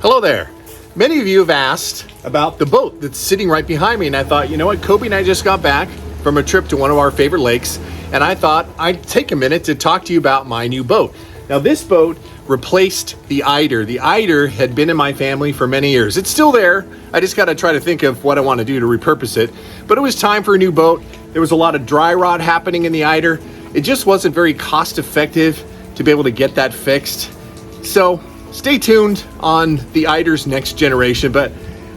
Hello there. Many of you have asked about the boat that's sitting right behind me, and I thought, you know what, Kobe and I just got back from a trip to one of our favorite lakes, and I thought I'd take a minute to talk to you about my new boat. Now, this boat replaced the Eider. The Eider had been in my family for many years. It's still there. I just got to try to think of what I want to do to repurpose it. But it was time for a new boat. There was a lot of dry rot happening in the Eider. It just wasn't very cost effective to be able to get that fixed. So stay tuned on the Eider's next generation, but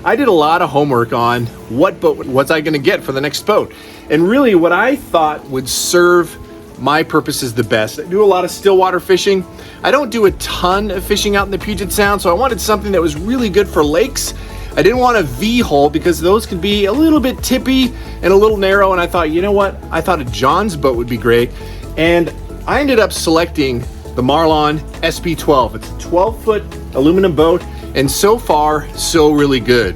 I did a lot of homework on what boat was I going to get for the next boat. And really what I thought would serve my purposes the best. I do a lot of stillwater fishing. I don't do a ton of fishing out in the Puget Sound, so I wanted something that was really good for lakes. I didn't want a V-hull because those could be a little bit tippy and a little narrow, and I thought, you know what? I thought a John's boat would be great. And I ended up selecting the Marlon SP12. It's a 12-foot aluminum boat, and so far, so really good.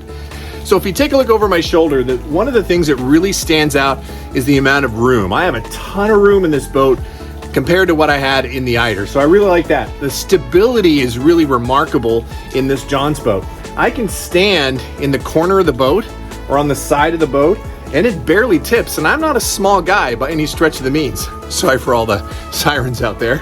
So if you take a look over my shoulder, one of the things that really stands out is the amount of room. I have a ton of room in this boat compared to what I had in the Eider, so I really like that. The stability is really remarkable in this John's boat. I can stand in the corner of the boat or on the side of the boat, and it barely tips, and I'm not a small guy by any stretch of the means. Sorry for all the sirens out there.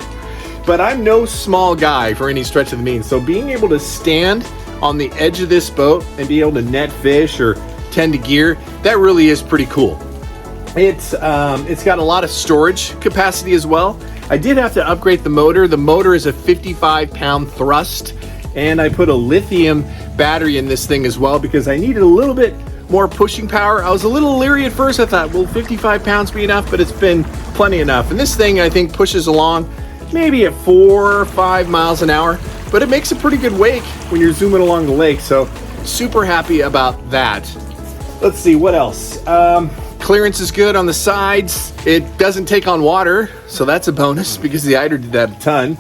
But I'm no small guy for any stretch of the means. So being able to stand on the edge of this boat and be able to net fish or tend to gear, that really is pretty cool. It's got a lot of storage capacity as well. I did have to upgrade the motor. The motor is a 55-pound thrust, and I put a lithium battery in this thing as well because I needed a little bit more pushing power. I was a little leery at first. I thought, will 55 pounds be enough? But it's been plenty enough. And this thing, I think, pushes along maybe at 4 or 5 miles an hour, but it makes a pretty good wake when you're zooming along the lake. So super happy about that. Let's see, what else? Clearance is good on the sides. It doesn't take on water, so that's a bonus because the Eider did that a ton.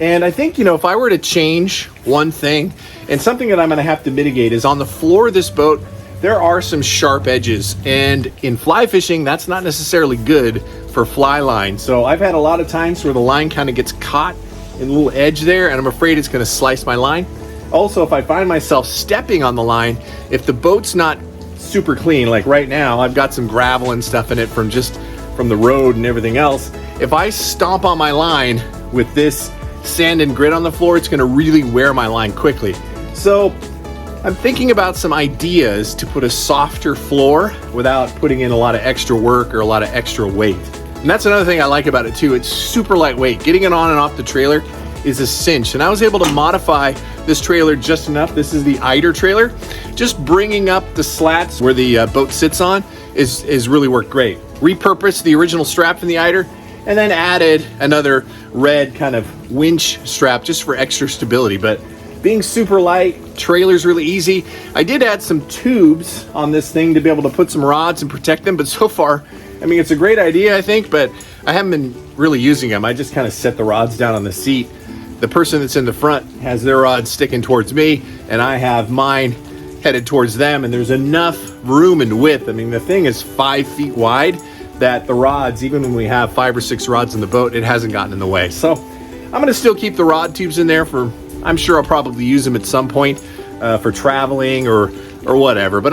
And I think, you know, if I were to change one thing, and something that I'm gonna have to mitigate is on the floor of this boat, there are some sharp edges, and in fly fishing, that's not necessarily good for fly line. So I've had a lot of times where the line kind of gets caught in a little edge there, and I'm afraid it's gonna slice my line. Also, if I find myself stepping on the line, if the boat's not super clean, like right now, I've got some gravel and stuff in it from the road and everything else. If I stomp on my line with this sand and grit on the floor, it's gonna really wear my line quickly. So I'm thinking about some ideas to put a softer floor without putting in a lot of extra work or a lot of extra weight. And that's another thing I like about it too. It's super lightweight. Getting it on and off the trailer is a cinch. And I was able to modify this trailer just enough. This is the Eider trailer. Just bringing up the slats where the boat sits on is really worked great. Repurposed the original strap from the Eider and then added another red kind of winch strap just for extra stability. But being super light, trailer's really easy. I did add some tubes on this thing to be able to put some rods and protect them, but so far, I mean, it's a great idea, I think, but I haven't been really using them. I just kind of set the rods down on the seat. The person that's in the front has their rods sticking towards me, and I have mine headed towards them, and there's enough room and width. I mean, the thing is 5 feet wide that the rods, even when we have 5 or 6 rods in the boat, it hasn't gotten in the way. So I'm gonna still keep the rod tubes in there I'm sure I'll probably use them at some point for traveling or whatever, but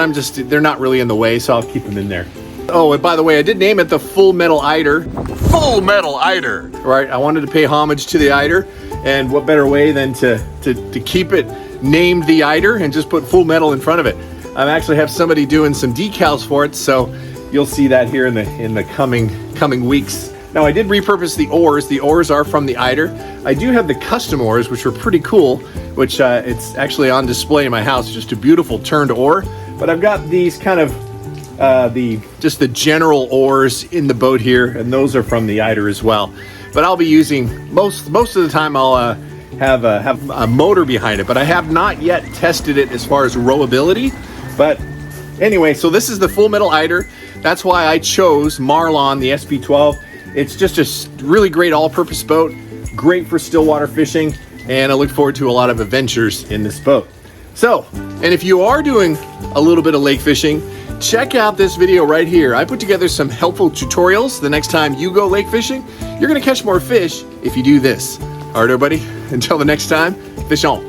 they're not really in the way, so I'll keep them in there. Oh, and by the way, I did name it the Full Metal Eider. Full Metal Eider! Right, I wanted to pay homage to the Eider, and what better way than to keep it named the Eider and just put Full Metal in front of it. I actually have somebody doing some decals for it, so you'll see that here in the coming weeks. Now, I did repurpose the oars. The oars are from the Eider. I do have the custom oars, which are pretty cool, which it's actually on display in my house. Just a beautiful turned oar. But I've got these kind of, just the general oars in the boat here, and those are from the Eider as well. But I'll be using, most of the time I'll have a motor behind it, but I have not yet tested it as far as rowability. But anyway, so this is the Full Metal Eider. That's why I chose Marlon, the SP12. It's just a really great all-purpose boat, great for stillwater fishing, and I look forward to a lot of adventures in this boat. So, and if you are doing a little bit of lake fishing, check out this video right here. I put together some helpful tutorials. The next time you go lake fishing, you're gonna catch more fish if you do this. All right, everybody, until the next time, fish on.